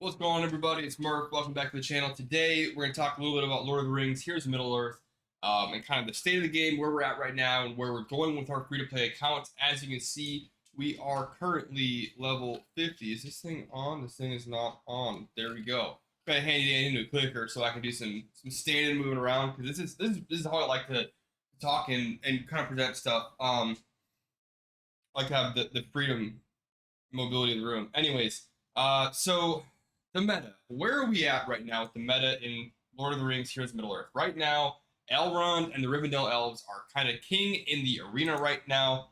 What's going on, everybody? It's Murph. Welcome back to the channel. Today, we're going to talk a little bit about Lord of the Rings, Here's Middle-earth, and kind of the state of the game, where we're at right now, and where we're going with our free-to-play accounts. As you can see, we are currently level 50. Is this thing on? This thing is not on. There we go. Got a handy dandy new clicker so I can do some standing moving around, because this is how I like to talk and kind of present stuff. Like to have the freedom, mobility of the room. Anyways, so the meta. Where are we at right now with the meta in Lord of the Rings, Here's Middle-earth? Right now, Elrond and the Rivendell Elves are kind of king in the arena right now.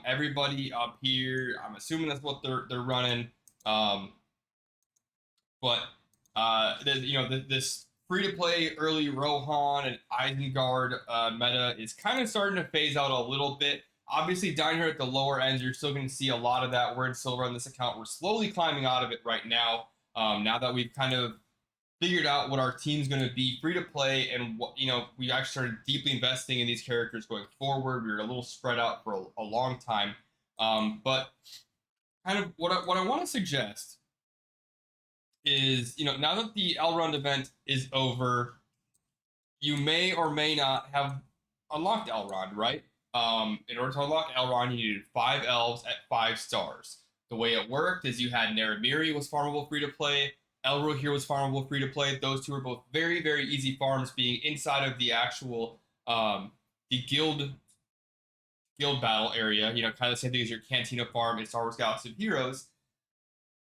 Everybody up here, I'm assuming that's what they're running. But this free-to-play early Rohan and Isengard meta is kind of starting to phase out a little bit. Obviously, down here at the lower ends, you're still going to see a lot of that. We're in silver on this account. We're slowly climbing out of it right now. Now that we've kind of figured out what our team's going to be, free to play, and what we actually started deeply investing in these characters going forward. We were a little spread out for a long time, but kind of what I want to suggest is, now that the Elrond event is over, you may or may not have unlocked Elrond, right? In order to unlock Elrond, you needed 5 elves at 5 stars. The way it worked is you had Naramiri was farmable free to play, Elrohir was farmable free to play. Those two are both very, very easy farms, being inside of the actual the guild battle area. Kind of the same thing as your Cantina farm in Star Wars Galaxy of Heroes.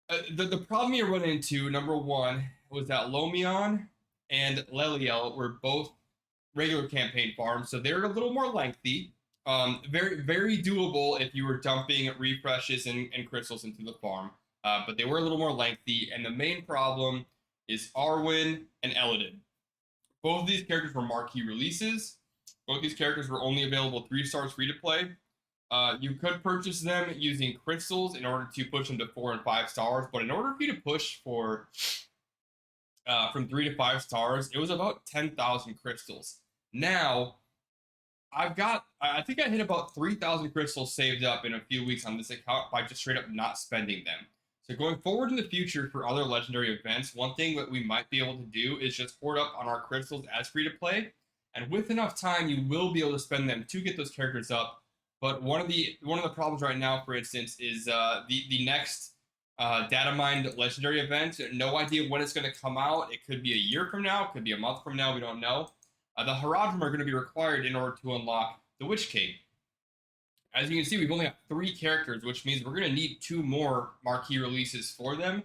The problem you run into, number one, was that Lomion and Leliel were both regular campaign farms, so they're a little more lengthy. Very, very doable if you were dumping refreshes and crystals into the farm, but they were a little more lengthy, and the main problem is Arwen and Elladan. Both of these characters were marquee releases. Both these characters were only available 3 stars free to play. You could purchase them using crystals in order to push them to 4 and 5 stars, but in order for you to push for from 3 to 5 stars, it was about 10,000 crystals. Now, I think I hit about 3,000 crystals saved up in a few weeks on this account by just straight up not spending them. So going forward in the future for other legendary events, one thing that we might be able to do is just hoard up on our crystals as free to play, and with enough time, you will be able to spend them to get those characters up. But one of the problems right now, for instance, is the next data mined legendary event. No idea when it's going to come out. It could be a year from now, it could be a month from now. We don't know. The Haradrim are going to be required in order to unlock the Witch King. As you can see, we've only got 3 characters, which means we're going to need 2 more marquee releases for them.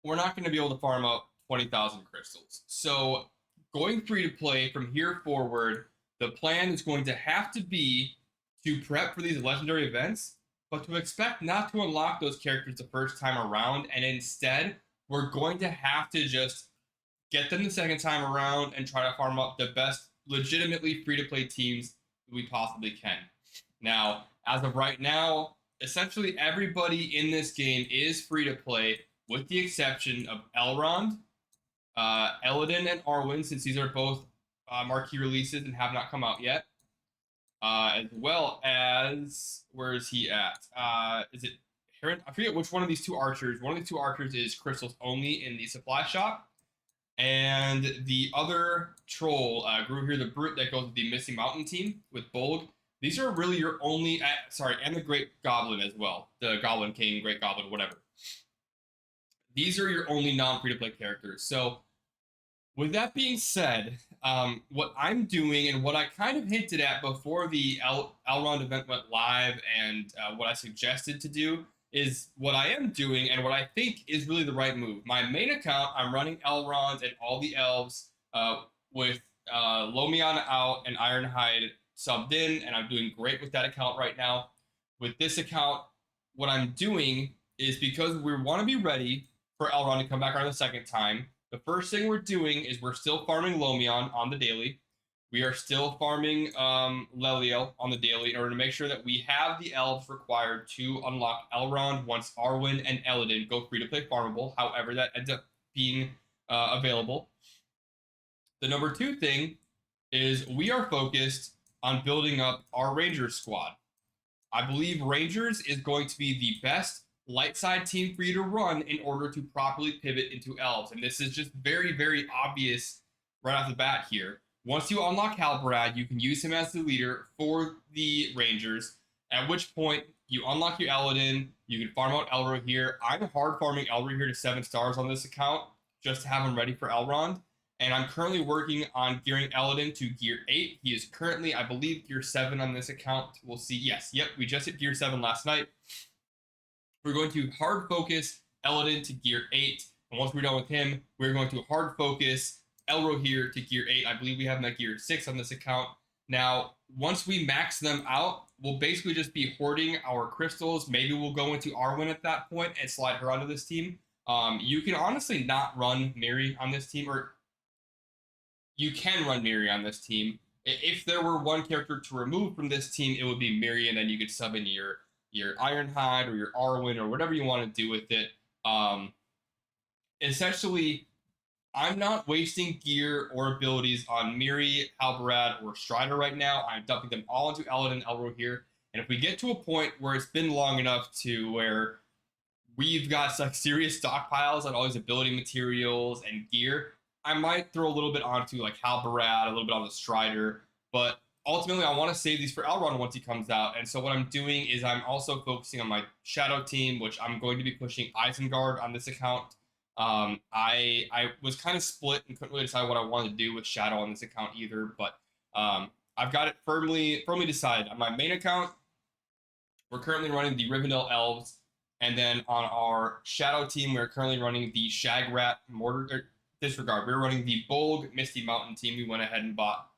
We're not going to be able to farm up 20,000 crystals. So going free to play from here forward, the plan is going to have to be to prep for these legendary events, but to expect not to unlock those characters the first time around, and instead, we're going to have to just get them the second time around and try to farm up the best legitimately free-to-play teams we possibly can. Now, as of right now, essentially everybody in this game is free-to-play, with the exception of Elrond, Elladan, and Arwen, since these are both marquee releases and have not come out yet. As well as, where is he at? Is it Heron? I forget which one of these 2 archers. One of the 2 archers is crystals only in the supply shop. And the other troll, Gruhir the Brute, that goes with the Missing Mountain team with Bolg. These are really your only, and the Great Goblin as well. The Goblin King, Great Goblin, whatever. These are your only non-free-to-play characters. So, with that being said, what I'm doing and what I kind of hinted at before the Elrond event went live, and what I suggested to do, is what I am doing and what I think is really the right move. My main account, I'm running Elrond and all the elves with Lomion out and Ironhide subbed in, and I'm doing great with that account right now. With this account, what I'm doing is, because we want to be ready for Elrond to come back around the second time, the first thing we're doing is we're still farming Lomion on the daily. We are still farming Leliel on the daily in order to make sure that we have the elves required to unlock Elrond once Arwen and Elladan go free to play farmable, however that ends up being available. The number 2 thing is we are focused on building up our Rangers squad. I believe Rangers is going to be the best light side team for you to run in order to properly pivot into elves. And this is just very, very obvious right off the bat here. Once you unlock Halbrad, you can use him as the leader for the Rangers, at which point you unlock your Eladin, you can farm out Elro here. I'm hard farming Elro here to 7 stars on this account just to have him ready for Elrond. And I'm currently working on gearing Eladin to gear 8. He is currently, I believe, gear 7 on this account. We'll see. Yes, yep, we just hit gear 7 last night. We're going to hard focus Eladin to gear 8. And once we're done with him, we're going to hard focus Elro here to gear 8. I believe we have him at gear 6 on this account. Now, once we max them out, we'll basically just be hoarding our crystals. Maybe we'll go into Arwen at that point and slide her onto this team. You can honestly not run Miri on this team, or you can run Miri on this team. If there were one character to remove from this team, it would be Miri, and then you could sub in your Ironhide or your Arwen or whatever you want to do with it. Essentially, I'm not wasting gear or abilities on Miri, Halbarad, or Strider right now. I'm dumping them all into Eladin and Elro here. And if we get to a point where it's been long enough to where we've got like serious stockpiles on all these ability materials and gear, I might throw a little bit onto like Halbarad, a little bit on the Strider, but ultimately I want to save these for Elrond once he comes out. And so what I'm doing is I'm also focusing on my Shadow team, which I'm going to be pushing Isengard on this account. I was kind of split and couldn't really decide what I wanted to do with Shadow on this account either, but I've got it firmly decided. On my main account, we're currently running the Rivendell Elves, and then on our Shadow team, we're currently running the Shagrat Mortar. Disregard. We're running the Bolg Misty Mountain team. We went ahead and bought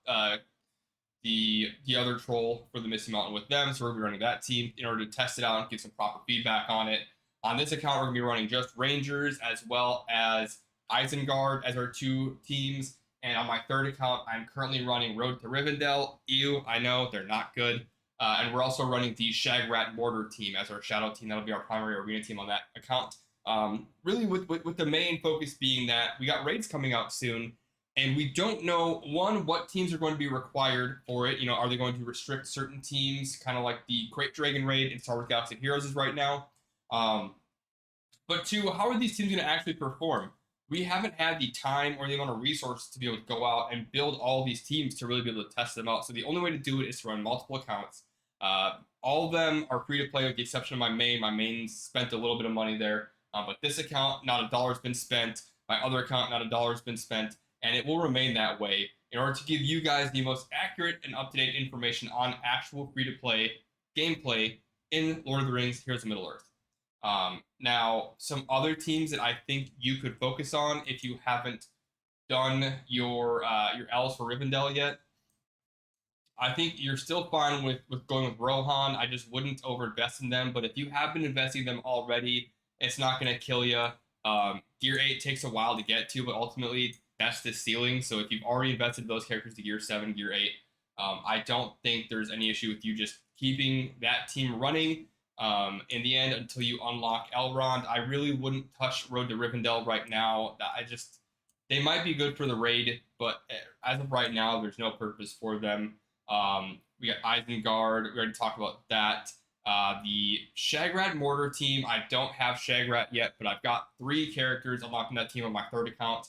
the other troll for the Misty Mountain with them, so we're going to be running that team in order to test it out and get some proper feedback on it. On this account, we're going to be running just Rangers as well as Isengard as our 2 teams. And on my third account, I'm currently running Road to Rivendell. Ew, I know, they're not good. And we're also running the Shagrat Mortar team as our Shadow team. That'll be our primary arena team on that account. Really with the main focus being that we got raids coming out soon, and we don't know, one, what teams are going to be required for it. You know, are they going to restrict certain teams, kind of like the Great Dragon raid in Star Wars Galaxy of Heroes is right now? But 2, how are these teams going to actually perform? We haven't had the time or the amount of resources to be able to go out and build all these teams to really be able to test them out. So the only way to do it is to run multiple accounts. All of them are free to play with the exception of my main. My main spent a little bit of money there. But this account, not $1 has been spent. My other account, not $1 has been spent. And it will remain that way in order to give you guys the most accurate and up-to-date information on actual free-to-play gameplay in Lord of the Rings, Heroes of Middle-earth. Now, some other teams that I think you could focus on if you haven't done your Elves for Rivendell yet, I think you're still fine with going with Rohan. I just wouldn't overinvest in them. But if you have been investing in them already, it's not going to kill you. Gear 8 takes a while to get to, but ultimately that's the ceiling. So if you've already invested those characters to Gear 7, Gear 8, I don't think there's any issue with you just keeping that team running. In the end, until you unlock Elrond, I really wouldn't touch Road to Rivendell right now. They might be good for the raid, but as of right now, there's no purpose for them. We got Isengard. We already talked about that. The Shagrat Mortar team, I don't have Shagrat yet, but I've got 3 characters unlocking that team on my third account.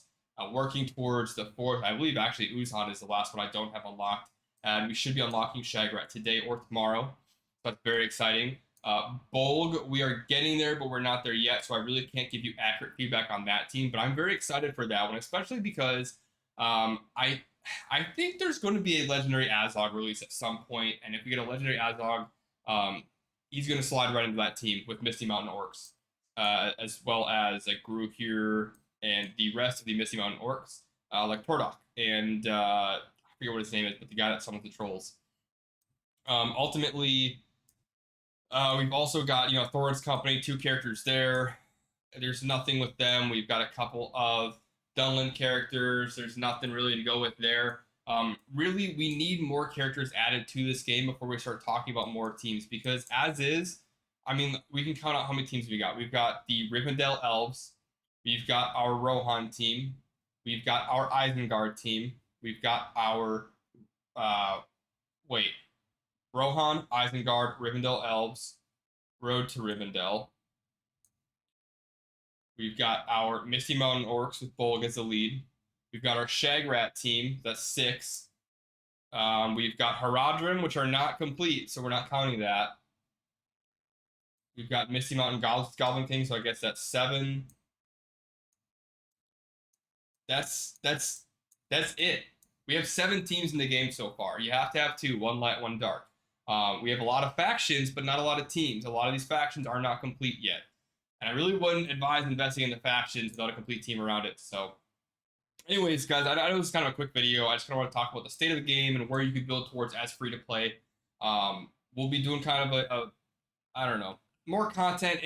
Working towards the 4th. I believe actually Uzhan is the last one I don't have unlocked. And we should be unlocking Shagrat today or tomorrow. That's very exciting. Bolg, we are getting there, but we're not there yet, so I really can't give you accurate feedback on that team. But I'm very excited for that one, especially because I think there's going to be a Legendary Azog release at some point, and if we get a Legendary Azog, he's going to slide right into that team with Misty Mountain Orcs, as well as like Gru here and the rest of the Misty Mountain Orcs, like Tordok and I forget what his name is, but the guy that summons the trolls. Ultimately, we've also got, Thorin's Company, 2 characters there. There's nothing with them. We've got a couple of Dunland characters. There's nothing really to go with there. Really, we need more characters added to this game before we start talking about more teams, because as is, I mean, we can count out how many teams we got. We've got the Rivendell Elves. We've got our Rohan team. We've got our Isengard team. We've got our, Rohan, Isengard, Rivendell Elves, Road to Rivendell. We've got our Misty Mountain Orcs with Bolg as the lead. We've got our Shagrat team, that's 6. We've got Haradrim, which are not complete, so we're not counting that. We've got Misty Mountain Goblin King, so I guess that's 7. That's it. We have 7 teams in the game so far. You have to have 2, 1 light, 1 dark. We have a lot of factions, but not a lot of teams. A lot of these factions are not complete yet. And I really wouldn't advise investing in the factions without a complete team around it. So anyways, guys, I know this is kind of a quick video. I just kind of want to talk about the state of the game and where you could build towards as free to play. We'll be doing kind of I don't know, more content.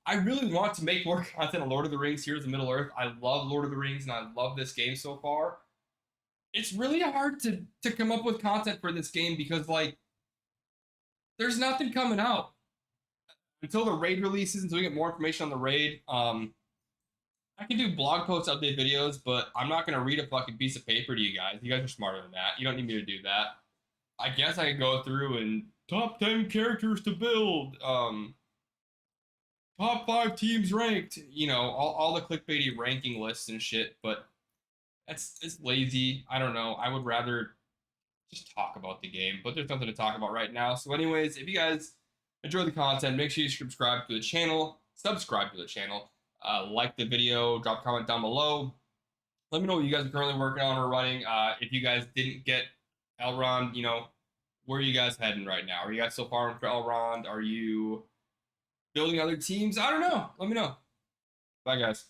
I really want to make more content on Lord of the Rings, Heroes of Middle Earth. I love Lord of the Rings and I love this game so far. It's really hard to come up with content for this game because like there's nothing coming out until the raid releases, until we get more information on the raid. I can do blog posts, update videos, but I'm not going to read a fucking piece of paper to you guys. You guys are smarter than that. You don't need me to do that. I guess I could go through and top 10 characters to build, top 5 teams ranked, you know, all the clickbaity ranking lists and shit, but it's lazy. I don't know. I would rather just talk about the game, but there's nothing to talk about right now. So anyways, if you guys enjoy the content, make sure you subscribe to the channel, like the video, drop a comment down below. Let me know what you guys are currently working on or running. If you guys didn't get Elrond, you know, where are you guys heading right now? Are you guys still farming for Elrond? Are you building other teams? I don't know. Let me know. Bye, guys.